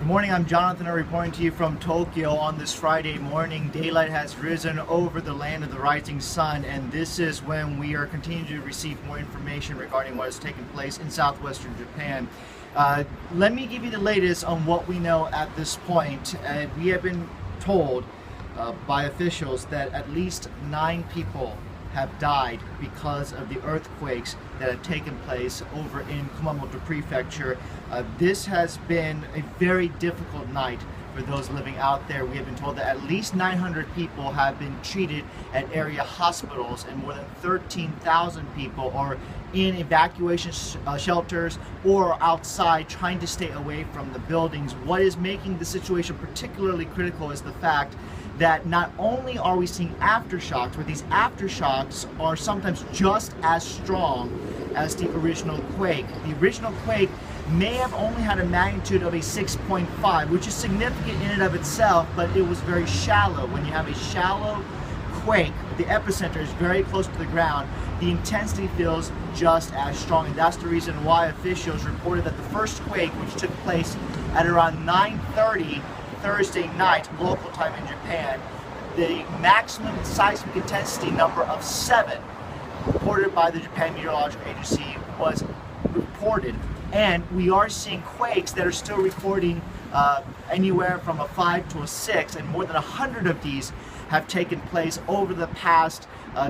Good morning, I'm Jonathan. I'm reporting to you from Tokyo on this Friday morning. Daylight has risen over the land of the rising sun, and this is when we are continuing to receive more information regarding what has taken place in southwestern Japan. Let me give you the latest on what we know at this point. We have been told by officials that at least 9 people have died because of the earthquakes that have taken place over in Kumamoto Prefecture. This has been a very difficult night for those living out there. We have been told that at least 900 people have been treated at area hospitals, and more than 13,000 people are in evacuation shelters or outside trying to stay away from the buildings. What is making the situation particularly critical is the fact that not only are we seeing aftershocks, but these aftershocks are sometimes just as strong as the original quake. The original quake may have only had a magnitude of a 6.5, which is significant in and of itself, but it was very shallow. When you have a shallow quake, the epicenter is very close to the ground, the intensity feels just as strong, and that's the reason why officials reported that the first quake, which took place at around 9:30 Thursday night local time in Japan, the maximum seismic intensity number of 7 reported by the Japan Meteorological Agency was reported. And we are seeing quakes that are still recording anywhere from a 5 to a 6, and more than 100 of these have taken place over the past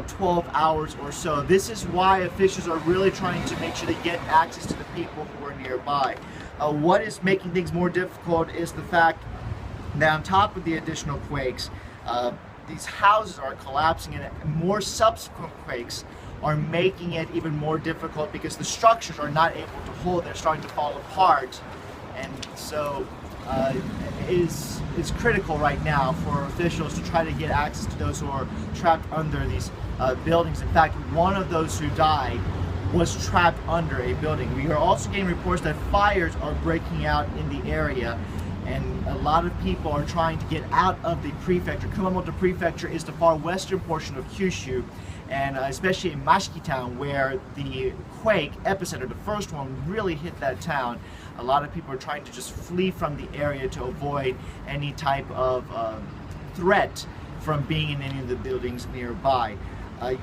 12 hours or so. This is why officials are really trying to make sure they get access to the people who are nearby. What is making things more difficult is the fact that on top of the additional quakes, these houses are collapsing, and more subsequent quakes are making it even more difficult because the structures are not able to hold. They're starting to fall apart, and so it's critical right now for officials to try to get access to those who are trapped under these buildings. In fact, one of those who died was trapped under a building. We are also getting reports that fires are breaking out in the area, and a lot of people are trying to get out of the prefecture. Kumamoto Prefecture is the far western portion of Kyushu, and especially in Mashiki town, where the quake epicenter, the first one, really hit that town. A lot of people are trying to just flee from the area to avoid any type of threat from being in any of the buildings nearby.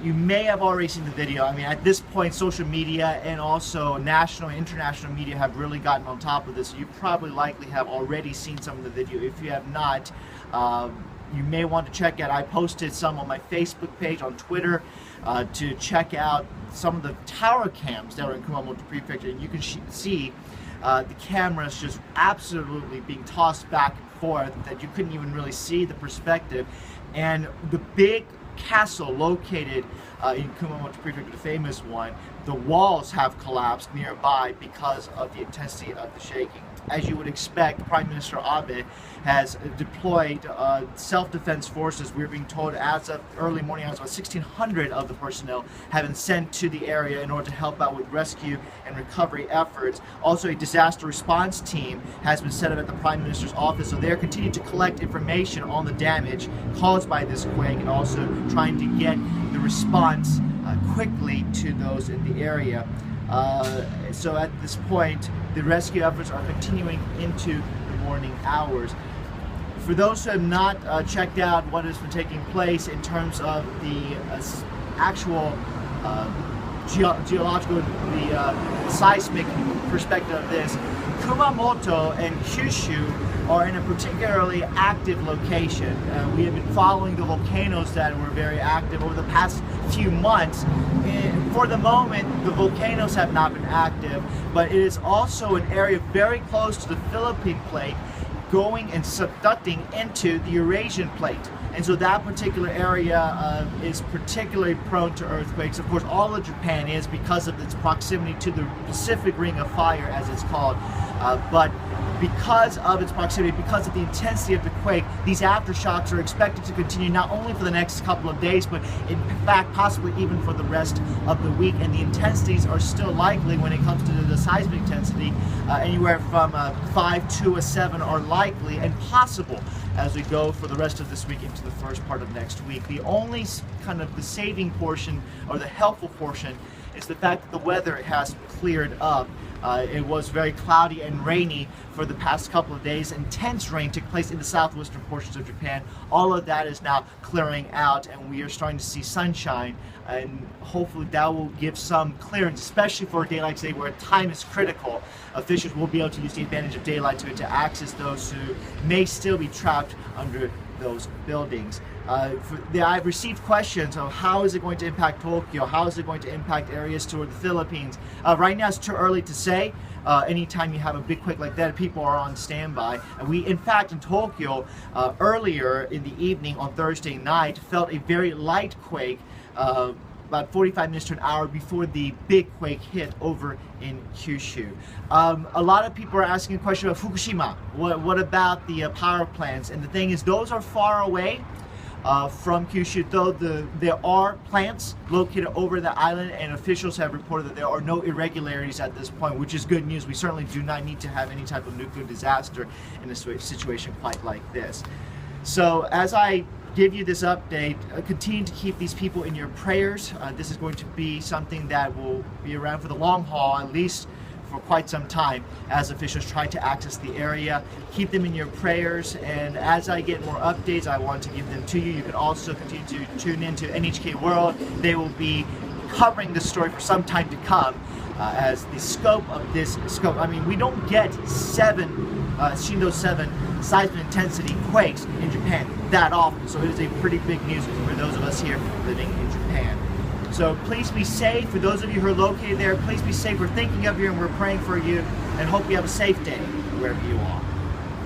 You may have already seen the video. I mean, at this point, social media and also national and international media have really gotten on top of this. You probably likely have already seen some of the video. If you have not, you may want to check out. I posted some on my Facebook page, on Twitter, to check out some of the tower cams that are in Kumamoto Prefecture, and you can see the cameras just absolutely being tossed back and forth that you couldn't even really see the perspective. And the big castle located in Kumamoto Prefecture, the famous one, the walls have collapsed nearby because of the intensity of the shaking. As you would expect, Prime Minister Abe has deployed self-defense forces. We're being told as of early morning hours, about 1,600 of the personnel have been sent to the area in order to help out with rescue and recovery efforts. Also, a disaster response team has been set up at the Prime Minister's office, so they're continuing to collect information on the damage caused by this quake and also trying to get the response quickly to those in the area. So at this point, the rescue efforts are continuing into the morning hours. For those who have not checked out what has been taking place in terms of the actual geological, the seismic perspective of this, Kumamoto and Kyushu are in a particularly active location. We have been following the volcanoes that were very active over the past few months. For the moment, the volcanoes have not been active, but it is also an area very close to the Philippine plate, going and subducting into the Eurasian plate. And so that particular area is particularly prone to earthquakes. Of course, all of Japan is because of its proximity to the Pacific Ring of Fire, as it's called. But because of its proximity, because of the intensity of the quake, these aftershocks are expected to continue not only for the next couple of days, but in fact, possibly even for the rest of the week. And the intensities are still likely when it comes to the seismic intensity, anywhere from 5 to a 7 are likely and possible as we go for the rest of this week into the first part of next week. The only kind of the saving portion or the helpful portion is the fact that the weather has cleared up. It was very cloudy and rainy for the past couple of days. Intense rain took place in the southwestern portions of Japan. All of that is now clearing out, and we are starting to see sunshine, and hopefully that will give some clearance, especially for daylight today where time is critical. Officials will be able to use the advantage of daylight to access those who may still be trapped under those buildings. I've received questions of how is it going to impact Tokyo, how is it going to impact areas toward the Philippines. Right now it's too early to say. Anytime you have a big quake like that, people are on standby. And we, in fact, in Tokyo, earlier in the evening on Thursday night, felt a very light quake, about 45 minutes to an hour before the big quake hit over in Kyushu. A lot of people are asking a question about Fukushima. What about the power plants? And the thing is, those are far away from Kyushu, though there are plants located over the island, and officials have reported that there are no irregularities at this point, which is good news. We certainly do not need to have any type of nuclear disaster in a situation quite like this. So as I give you this update, continue to keep these people in your prayers. This is going to be something that will be around for the long haul, at least for quite some time, as officials try to access the area. Keep them in your prayers, and as I get more updates, I want to give them to you. You can also continue to tune into NHK World. They will be covering this story for some time to come, as the scope of this scope. I mean, we don't get Shindo 7 seismic intensity quakes in Japan that often, so it is a pretty big news for those of us here living in Japan. So please be safe. For those of you who are located there, please be safe. We're thinking of you and we're praying for you, and hope you have a safe day wherever you are.